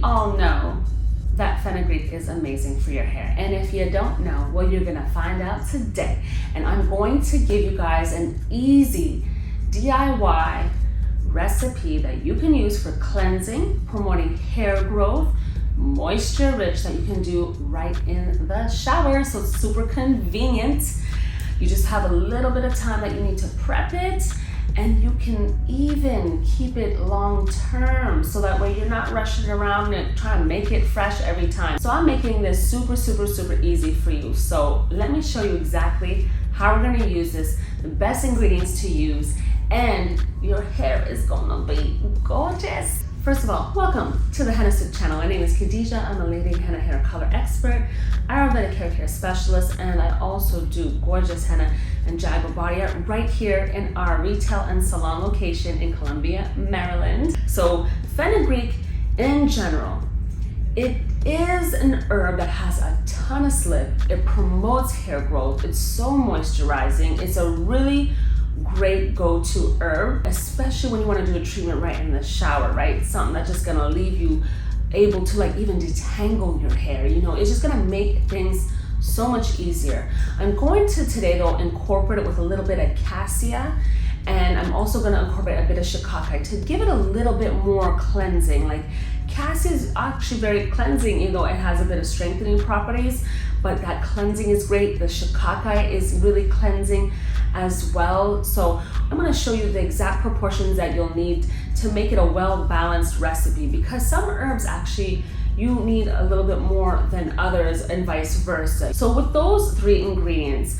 all know that fenugreek is amazing for your hair. And if you don't know, well, you're gonna find out today. And I'm going to give you guys an easy DIY recipe that you can use for cleansing, promoting hair growth, moisture rich, that you can do right in the shower. So it's super convenient. You just have a little bit of time that you need to prep it, and you can even keep it long term, so that way you're not rushing around and trying to make it fresh every time. So I'm making this super easy for you. So let me show you exactly how we're gonna use this, the best ingredients to use, and your hair is gonna be gorgeous. First of all, welcome to the Hennasooq channel. My name is Khadija. I'm a leading henna hair color expert, Ayurvedic hair care specialist, and I also do gorgeous henna and jagger body art right here in our retail and salon location in Columbia, Maryland. So fenugreek in general, it is an herb that has a ton of slip. It promotes hair growth. It's so moisturizing. It's a really great go-to herb, especially when you want to do a treatment right in the shower, right? Something that's just gonna leave you able to like even detangle your hair. You know, it's just gonna make things so much easier. I'm going to today though incorporate it with a little bit of cassia, and I'm also gonna incorporate a bit of shiitake to give it a little bit more cleansing. Like cassia is actually very cleansing, you know, it has a bit of strengthening properties, but that cleansing is great. The shiitake is really cleansing as well. So I'm going to show you the exact proportions that you'll need to make it a well-balanced recipe, because some herbs actually you need a little bit more than others and vice versa. So with those three ingredients,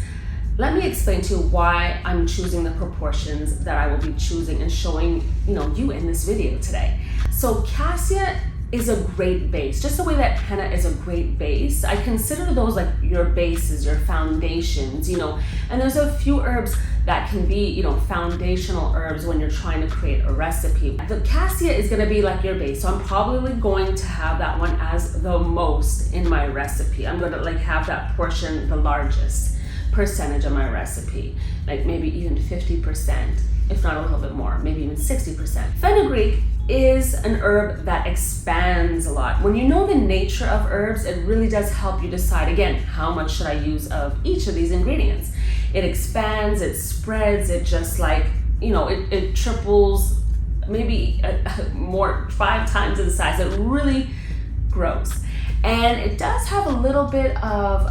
let me explain to you why I'm choosing the proportions that I will be choosing and showing you in this video today. So cassia is a great base, just the way that henna is a great base. I consider those like your bases, your foundations, and there's a few herbs that can be, foundational herbs when you're trying to create a recipe. The cassia is gonna be like your base, so I'm probably going to have that one as the most in my recipe. I'm gonna like have that portion the largest percentage of my recipe, like maybe even 50%, if not a little bit more, maybe even 60%. Fenugreek is an herb that expands a lot. When you know the nature of herbs, it really does help you decide, again, how much should I use of each of these ingredients. It expands, it spreads, it just like, it triples, maybe more, 5 times in size. It really grows. And it does have a little bit of,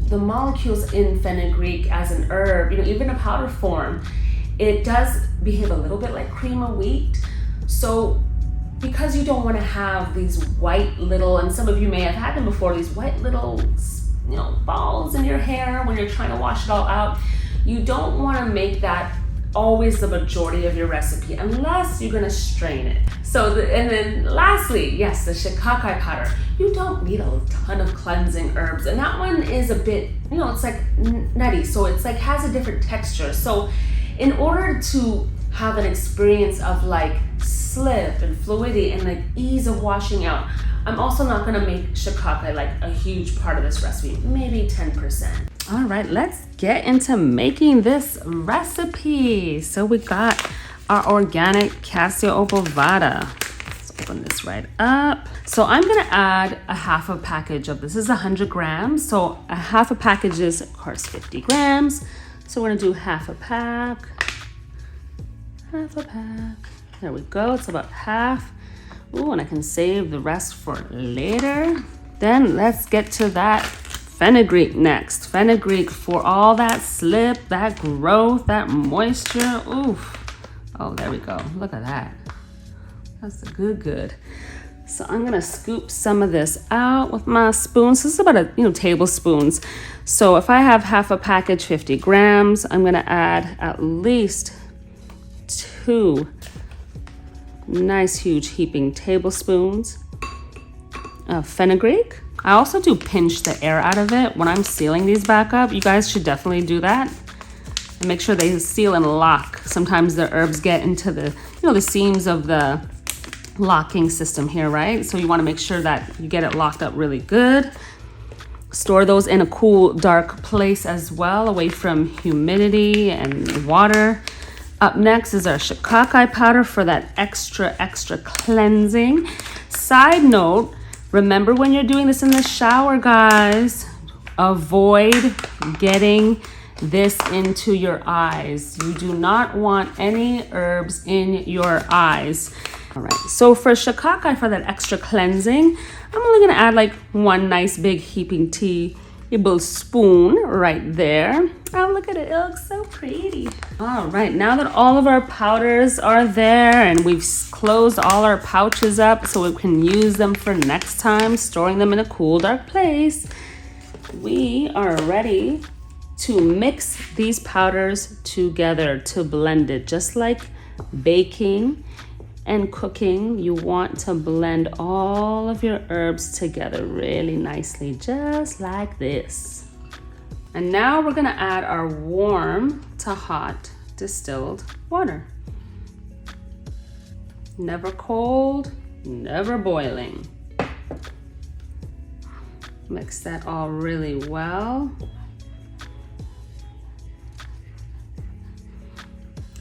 the molecules in fenugreek as an herb, even in powder form, it does behave a little bit like cream of wheat. So because you don't want to have these white little, and some of you may have had them before, these white little, balls in your hair when you're trying to wash it all out, you don't want to make that always the majority of your recipe unless you're going to strain it. And then lastly, yes, the shiitake powder. You don't need a ton of cleansing herbs, and that one is a bit, it's like nutty, so it's like has a different texture. So in order to have an experience of like slip and fluidity and like ease of washing out, I'm also not gonna make shiitake like a huge part of this recipe, maybe 10%. All right, let's get into making this recipe. So we got our organic cassia obovata. Let's open this right up. So I'm gonna add a half a package of this. This is 100 grams. So a half a package is of course 50 grams. So we're gonna do half a pack. There we go, it's about half. Ooh, and I can save the rest for later. Then let's get to that fenugreek next. Fenugreek for all that slip, that growth, that moisture. Oof. Oh, there we go, look at that. That's the good. So I'm gonna scoop some of this out with my spoons. This is about a tablespoons. So if I have half a package, 50 grams, I'm gonna add at least 2 nice huge heaping tablespoons of fenugreek. I also do pinch the air out of it when I'm sealing these back up. You guys should definitely do that and make sure they seal and lock. Sometimes the herbs get into the the seams of the locking system here, right? So you want to make sure that you get it locked up really good. Store those in a cool, dark place as well, away from humidity and water. Up next is our shiitake powder for that extra cleansing. Side note, remember when you're doing this in the shower, guys, avoid getting this into your eyes. You do not want any herbs in your eyes. All right, so for shikakai, for that extra cleansing, I'm only gonna add like one nice big heaping tablespoon right there. Oh, look at it, it looks so pretty. All right, now that all of our powders are there and we've closed all our pouches up so we can use them for next time, storing them in a cool, dark place, we are ready to mix these powders together to blend it. Just like baking and cooking, you want to blend all of your herbs together really nicely, just like this. And now we're gonna add our warm to hot distilled water. Never cold, never boiling. Mix that all really well.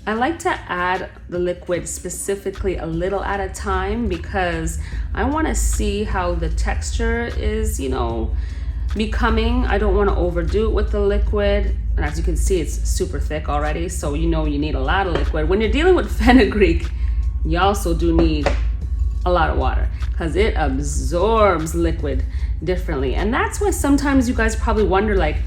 I like to add the liquid specifically a little at a time because I want to see how the texture is, becoming. I don't want to overdo it with the liquid. And as you can see, it's super thick already, so you need a lot of liquid. When you're dealing with fenugreek, you also do need a lot of water because it absorbs liquid differently. And that's why sometimes you guys probably wonder, like,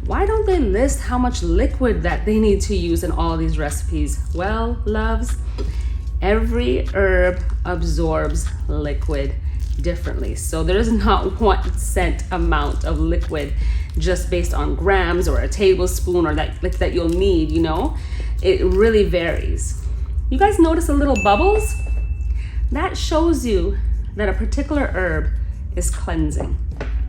why don't they list how much liquid that they need to use in all these recipes? Well, loves, every herb absorbs liquid differently. So there's not one set amount of liquid just based on grams or a tablespoon or that you'll need, It really varies. You guys notice a little bubbles? That shows you that a particular herb is cleansing.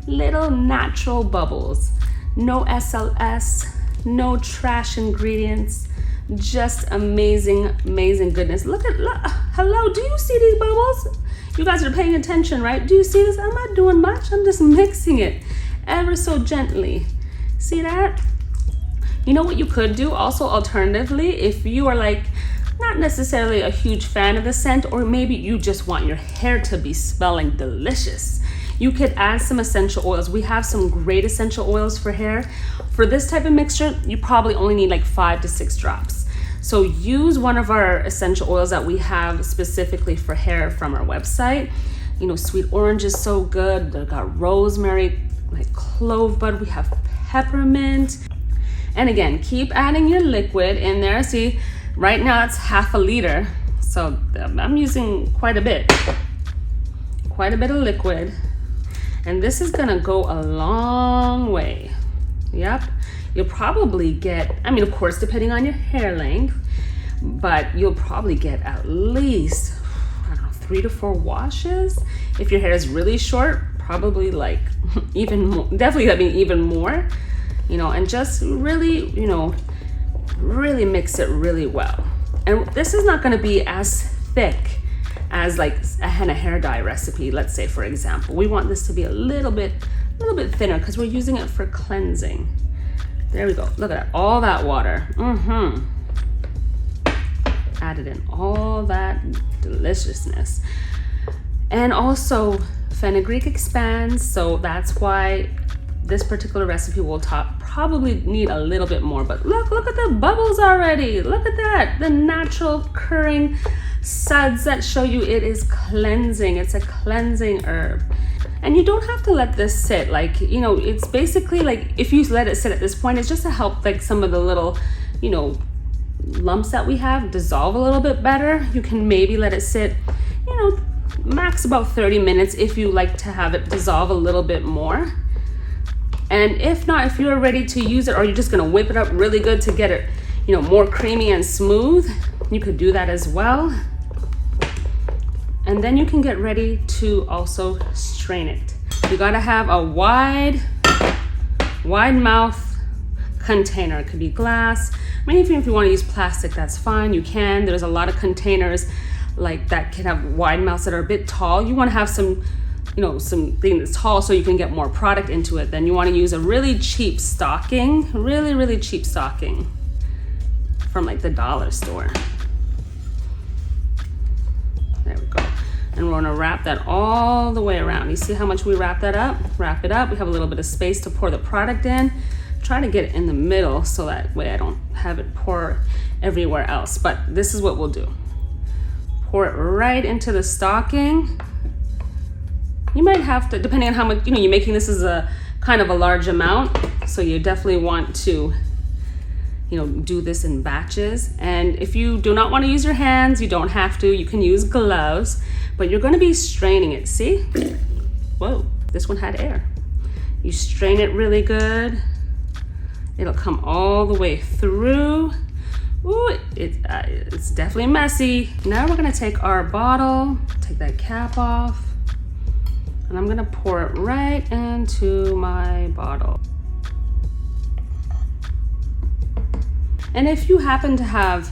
Little natural bubbles. No SLS, no trash ingredients, just amazing goodness. Look, hello, do you see these bubbles? You guys are paying attention, right? Do you see this? I'm not doing much, I'm just mixing it ever so gently. See that? You know what you could do also alternatively, if you are like, not necessarily a huge fan of the scent, or maybe you just want your hair to be smelling delicious, you could add some essential oils. We have some great essential oils for hair. For this type of mixture, you probably only need like 5 to 6 drops. So use one of our essential oils that we have specifically for hair from our website. Sweet orange is so good. They've got rosemary, like clove bud. We have peppermint. And again, keep adding your liquid in there. See, right now it's half a liter. So I'm using quite a bit of liquid. And this is gonna go a long way. Yep, you'll probably get, of course, depending on your hair length, but you'll probably get at least, 3 to 4 washes. If your hair is really short, probably like even more, definitely even more, and just really, really mix it really well. And this is not gonna be as thick as like a henna hair dye recipe, let's say, for example. We want this to be a little bit thinner because we're using it for cleansing. There we go. Look at that, all that water. Added in all that deliciousness. And also, fenugreek expands, so that's why this particular recipe will probably need a little bit more. But look at the bubbles already. Look at that, the natural occurring suds that show you it is cleansing. It's a cleansing herb. And you don't have to let this sit. It's basically like, if you let it sit at this point, it's just to help like some of the little, lumps that we have dissolve a little bit better. You can maybe let it sit, max about 30 minutes if you like to have it dissolve a little bit more. And if not, if you're ready to use it, or you're just gonna whip it up really good to get it, more creamy and smooth, you could do that as well. And then you can get ready to also strain it. You gotta have a wide mouth container. It could be glass. Even if you wanna use plastic, that's fine, you can. There's a lot of containers like that can have wide mouths that are a bit tall. You wanna have something that's tall so you can get more product into it. Then you wanna use a really cheap stocking, really cheap stocking from like the dollar store. There we go. And And we're gonna wrap that all the way around. You see how much we wrap that up? Wrap it up. We have a little bit of space to pour the product in. Try to get it in the middle so that way I don't have it pour everywhere else. But this is what we'll do. Pour it right into the stocking. You might have to, depending on how much, you're making this as a kind of a large amount. So you definitely want to, do this in batches. And if you do not want to use your hands, you don't have to. You can use gloves, but you're going to be straining it. See? Whoa, this one had air. You strain it really good. It'll come all the way through. Ooh, it's definitely messy. Now we're going to take our bottle, take that cap off, and I'm going to pour it right into my bottle. And if you happen to have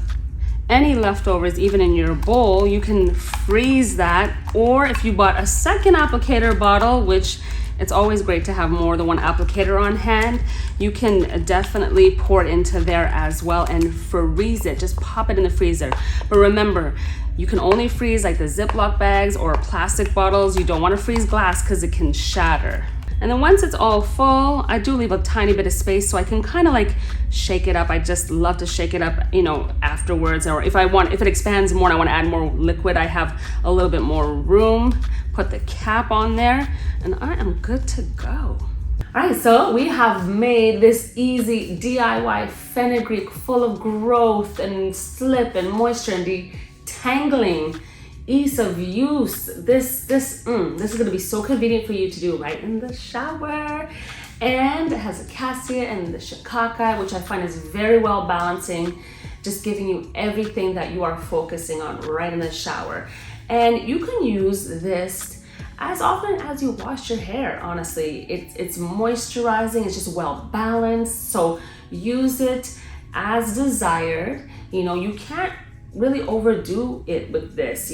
any leftovers even in your bowl, you can freeze that. Or if you bought a second applicator bottle, which it's always great to have more than one applicator on hand, you can definitely pour it into there as well and freeze it. Just pop it in the freezer. But remember, you can only freeze like the Ziploc bags or plastic bottles. You don't want to freeze glass because it can shatter. And then once it's all full, I do leave a tiny bit of space so I can kind of like shake it up. I just love to shake it up, afterwards. Or if it expands more and I want to add more liquid, I have a little bit more room. Put the cap on there and I am good to go. All right, so we have made this easy DIY fenugreek full of growth and slip and moisture and detangling. Ease of use. This is going to be so convenient for you to do right in the shower. And it has a cassia and the shikaka, which I find is very well balancing, just giving you everything that you are focusing on right in the shower. And you can use this as often as you wash your hair, honestly. It's moisturizing, it's just well balanced. So use it as desired. You can't really overdo it with this,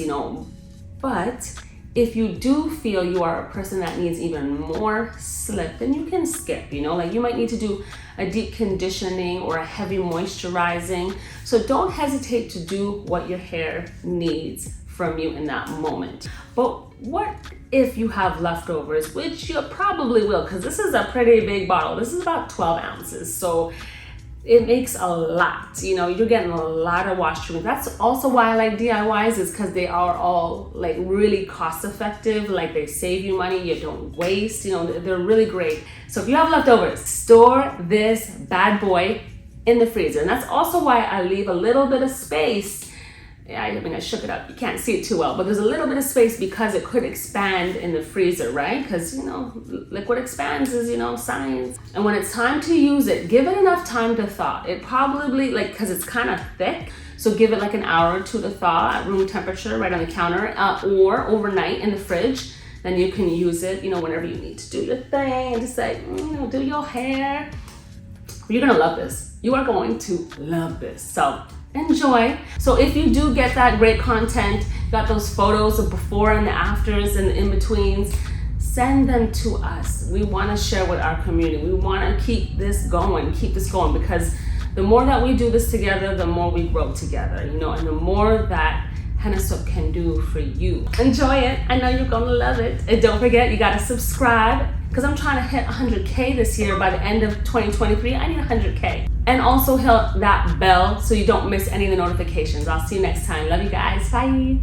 but if you do feel you are a person that needs even more slip, then you can skip, like you might need to do a deep conditioning or a heavy moisturizing. So don't hesitate to do what your hair needs from you in that moment. But what if you have leftovers, which you probably will, because this is a pretty big bottle. This is about 12 ounces. So it makes a lot, you're getting a lot of wash treatment. That's also why I like DIYs, is because they are all like really cost effective. Like they save you money, you don't waste, they're really great. So if you have leftovers, store this bad boy in the freezer. And that's also why I leave a little bit of space. Yeah, I shook it up. You can't see it too well, but there's a little bit of space because it could expand in the freezer, right? Because, liquid expands is, science. And when it's time to use it, give it enough time to thaw. It probably, because it's kind of thick, so give it like an hour or two to thaw at room temperature right on the counter, or overnight in the fridge. Then you can use it, whenever you need to do your thing and just like, do your hair. You're gonna love this. You are going to love this. So enjoy. So if you do get that great content, got those photos of before and the afters and the in-betweens, send them to us. We want to share with our community. We want to keep this going, because the more that we do this together, the more we grow together, and the more that Hennasooq can do for you. Enjoy it. I know you're gonna love it. And don't forget, you gotta subscribe, because I'm trying to hit 100K this year. By the end of 2023, I need 100K. And also hit that bell so you don't miss any of the notifications. I'll see you next time. Love you guys. Bye.